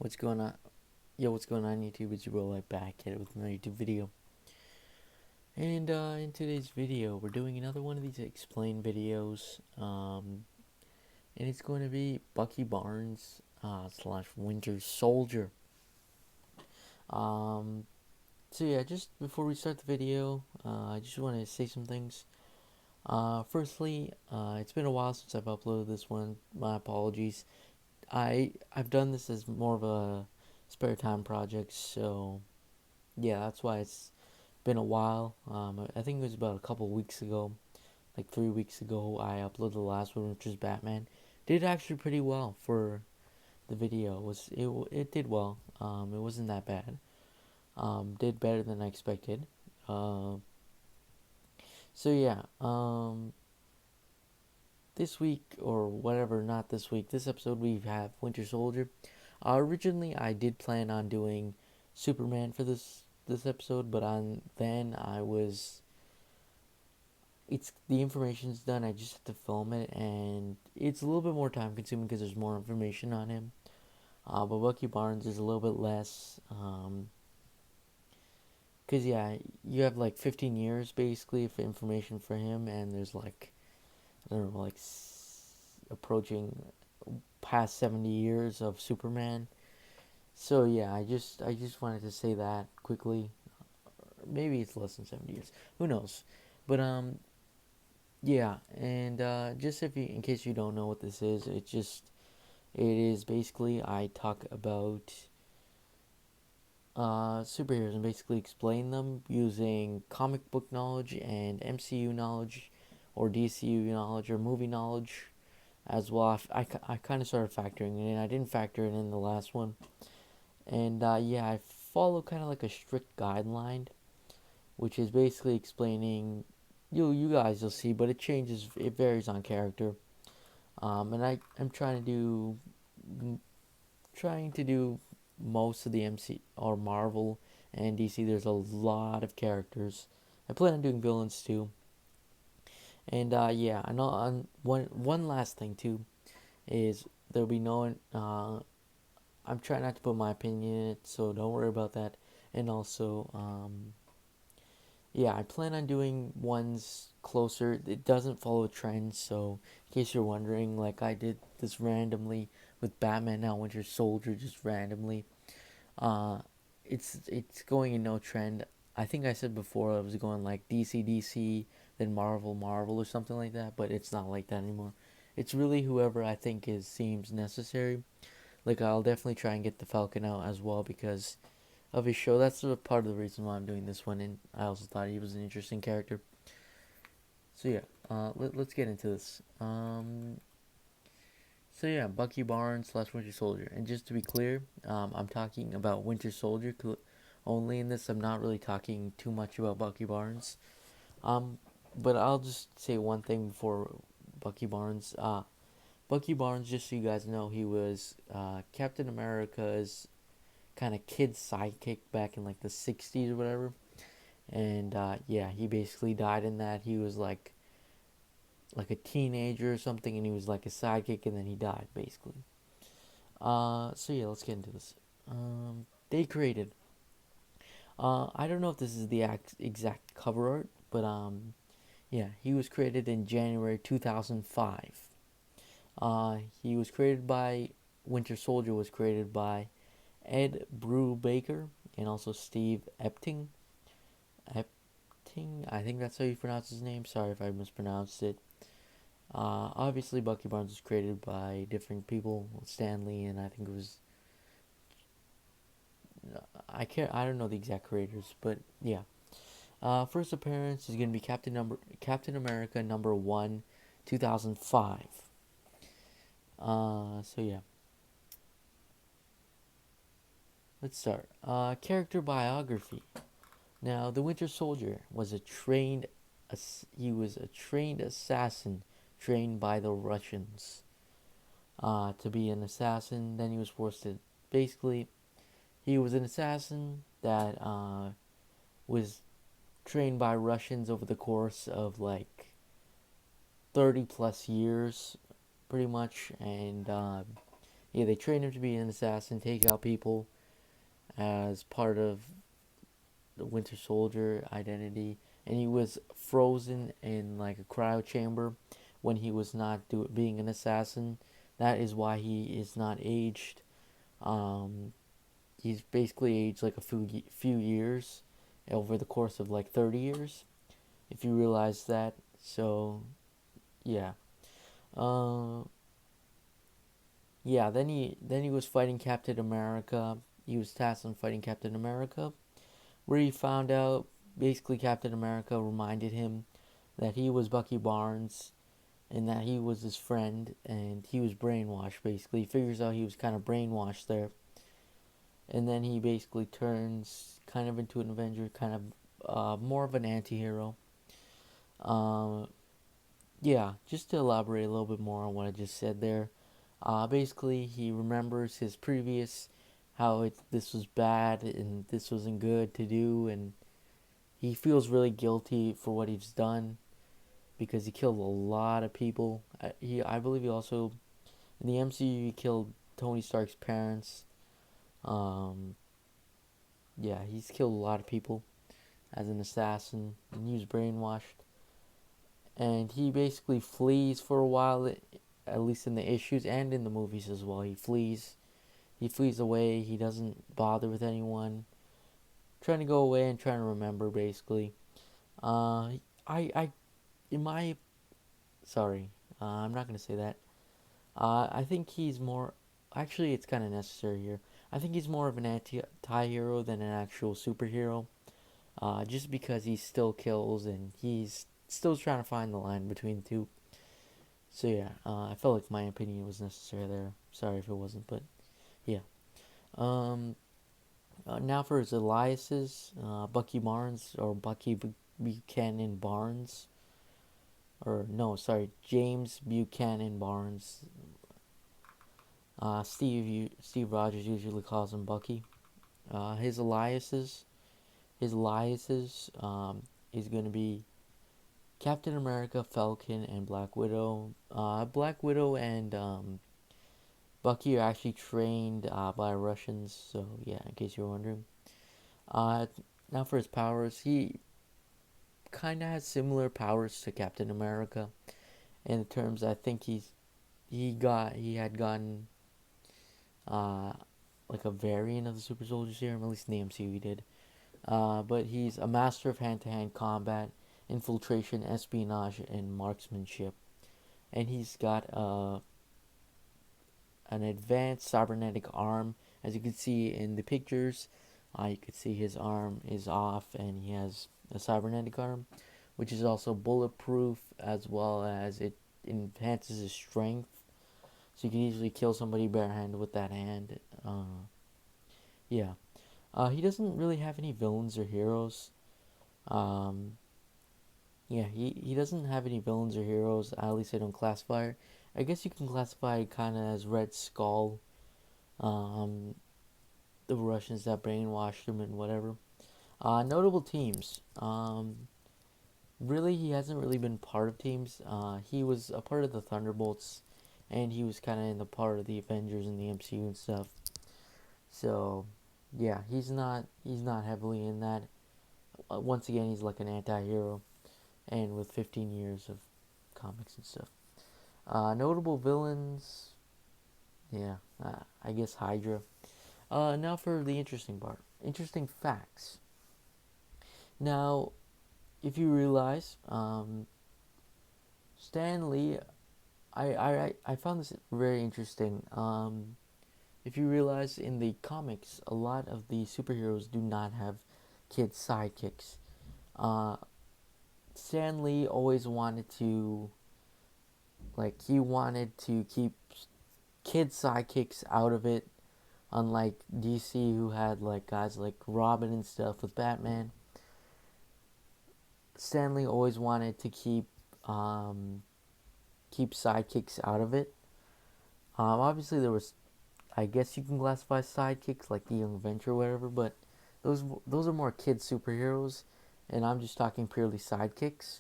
What's going on? Yo, what's going on YouTube? It's your bro Light back at it with another YouTube video. And in today's video, we're doing another one of these explain videos. And it's going to be Bucky Barnes slash Winter Soldier. Um, so yeah, just before we start the video, I just want to say some things. Firstly, it's been a while since I've uploaded this one. My apologies. I've done this as more of a spare time project, so yeah, that's why it's been a while. I think it was about a couple weeks ago, like 3 weeks ago, I uploaded the last one, which was Batman. Did actually pretty well for the video. It did well. It wasn't that bad. Did better than I expected. Uh, so yeah. This week or whatever, not this week. This episode we have Winter Soldier. Originally, I did plan on doing Superman for this episode, but on then I was it's the information's done. I just have to film it, and it's a little bit more time consuming because there's more information on him. But Bucky Barnes is a little bit less. Cause yeah, you have like 15 years basically for information for him, and there's like I don't know, like approaching past 70 years of Superman. So yeah, I just wanted to say that quickly. Maybe it's less than 70 years. Who knows? But yeah, and just if you, in case you don't know what this is, it is basically I talk about superheroes and basically explain them using comic book knowledge and MCU knowledge, or DCU knowledge or movie knowledge as well. I kind of started factoring it in. I didn't factor it in the last one, and yeah, I follow kind of like a strict guideline, which is basically explaining. You guys will see, but it changes. It varies on character. And I'm trying to do most of the MC or Marvel and DC. There's a lot of characters. I plan on doing villains too. And yeah, I know on one last thing too is there'll be no I'm trying not to put my opinion in it, so don't worry about that. And also yeah, I plan on doing ones closer. It doesn't follow a trend, so in case you're wondering, like I did this randomly with Batman now Winter Soldier just randomly. Uh, it's going in no trend. I think I said before I was going like DC, then Marvel or something like that, but it's not like that anymore. It's really whoever I think is seems necessary. Like I'll definitely try and get the Falcon out as well because of his show. That's sort of part of the reason why I'm doing this one, and I also thought he was an interesting character. So yeah, let's get into this. So yeah, Bucky Barnes slash Winter Soldier, and just to be clear, I'm talking about Winter Soldier only in this. I'm not really talking too much about Bucky Barnes. Um, but I'll just say one thing before Bucky Barnes. Bucky Barnes, just so you guys know, he was Captain America's kind of kid sidekick back in like the 60s or whatever. And yeah, he basically died in that. He was like a teenager or something, and he was like a sidekick, and then he died basically. So yeah, let's get into this. They created. I don't know if this is the exact cover art, but yeah, he was created in January 2005. He was created by Winter Soldier was created by Ed Brubaker and also Steve Epting. Epting, I think that's how you pronounce his name. Sorry if I mispronounced it. Obviously, Bucky Barnes was created by different people, Stan Lee, and I think it was I can't. I don't know the exact creators, but yeah. First appearance is gonna be Captain America #1, 2005. So yeah, let's start. Character biography. Now, the Winter Soldier was he was a trained assassin, trained by the Russians. To be an assassin, then he was forced to basically he was an assassin that was trained by Russians over the course of like 30 plus years, pretty much, and Yeah, they train him to be an assassin, take out people as part of the Winter Soldier identity, and he was frozen in like a cryo chamber when he was not being an assassin. That is why he is not aged. Um, he's basically aged like a few years over the course of like 30 years, if you realize that. So yeah, uh, yeah. Then he was fighting Captain America. He was tasked on fighting Captain America, where he found out basically Captain America reminded him that he was Bucky Barnes and that he was his friend, and he was brainwashed. Basically, he figures out he was kind of brainwashed there, and then he basically turns kind of into an Avenger, kind of more of an anti-hero. Um, yeah, just to elaborate a little bit more on what I just said there. Basically, he remembers his previous, how this was bad and this wasn't good to do, and he feels really guilty for what he's done because he killed a lot of people. I believe he also in the MCU he killed Tony Stark's parents. Um, yeah, he's killed a lot of people as an assassin, and he was brainwashed. And he basically flees for a while, at least in the issues and in the movies as well. He flees. He flees away. He doesn't bother with anyone. Trying to go away and trying to remember, basically. Uh, I, in my, sorry, I'm not gonna say that. I think he's more. Actually, it's kind of necessary here. I think he's more of an anti-hero than an actual superhero. Just because he still kills and he's still trying to find the line between the two. So yeah, I felt like my opinion was necessary there. Sorry if it wasn't, but yeah. Um, Now for his aliases, Bucky Barnes or Buchanan Barnes, or no, sorry, James Buchanan Barnes. Steve Rogers usually calls him Bucky. Uh, his aliases, his aliases, is going to be Captain America, Falcon, and Black Widow. Black Widow and Bucky are actually trained by Russians, so yeah, in case you're wondering. Uh, Now for his powers, he kind of has similar powers to Captain America in terms. I think he had gotten uh, like a variant of the Super Soldier Serum, at least in the MCU he did. But he's a master of hand-to-hand combat, infiltration, espionage, and marksmanship. And he's got an advanced cybernetic arm. As you can see in the pictures, you can see his arm is off and he has a cybernetic arm, which is also bulletproof as well as it enhances his strength. So you can easily kill somebody barehanded with that hand. Yeah. He doesn't really have any villains or heroes. Um, yeah, he doesn't have any villains or heroes. At least I don't classify her. I guess you can classify it kind of as Red Skull. Um, the Russians that brainwashed him and whatever. Notable teams. Really, he hasn't really been part of teams. He was a part of the Thunderbolts, and he was kind of in the part of the Avengers and the MCU and stuff. So, yeah, he's not heavily in that. Once again, he's like an anti-hero, and with 15 years of comics and stuff. Notable villains. Yeah, I guess Hydra. Now for the interesting part. Interesting facts. Now, if you realize, Stan Lee, I found this very interesting. If you realize in the comics, a lot of the superheroes do not have kid sidekicks. Uh, Stan Lee always wanted to, like, he wanted to keep kid sidekicks out of it, unlike DC, who had, like, guys like Robin and stuff with Batman. Stan Lee always wanted to um, keep sidekicks out of it. Obviously, there was, I guess you can classify sidekicks like the Young Avenger or whatever, but those are more kid superheroes, and I'm just talking purely sidekicks.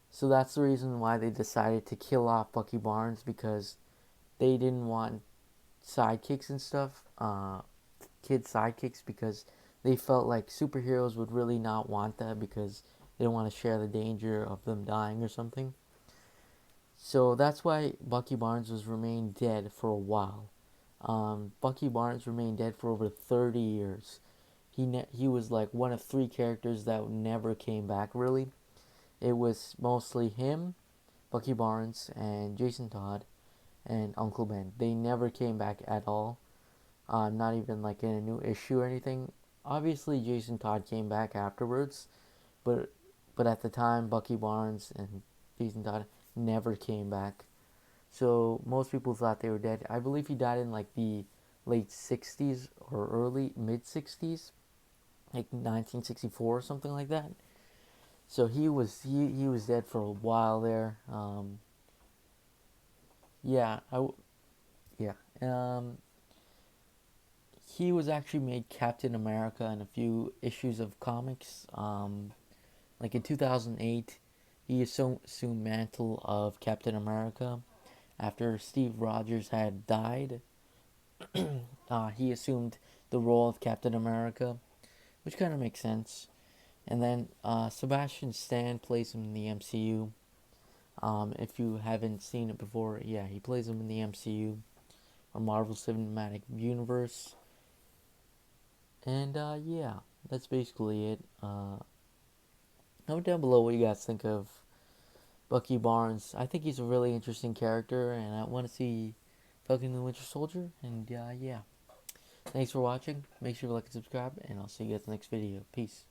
So that's the reason why they decided to kill off Bucky Barnes, because they didn't want sidekicks and stuff, kid sidekicks, because they felt like superheroes would really not want that because they don't want to share the danger of them dying or something. So that's why Bucky Barnes was remained dead for a while. Bucky Barnes remained dead for over 30 years. He was like one of three characters that never came back really. It was mostly him, Bucky Barnes, and Jason Todd, and Uncle Ben. They never came back at all. Not even like in a new issue or anything. Obviously, Jason Todd came back afterwards, but at the time, Bucky Barnes and Jason Todd never came back. So most people thought they were dead. I believe he died in like the late 60s or early mid 60s, like 1964 or something like that. So he was dead for a while there. Yeah, yeah. He was actually made Captain America in a few issues of comics. Like in 2008, he assumed mantle of Captain America after Steve Rogers had died. He assumed the role of Captain America, which kind of makes sense. And then Sebastian Stan plays him in the MCU. If you haven't seen it before, yeah, he plays him in the MCU or Marvel Cinematic Universe. And yeah, that's basically it. Comment down below what you guys think of Bucky Barnes. I think he's a really interesting character, and I want to see Falcon and the Winter Soldier. And yeah, thanks for watching. Make sure to like and subscribe, and I'll see you guys in the next video. Peace.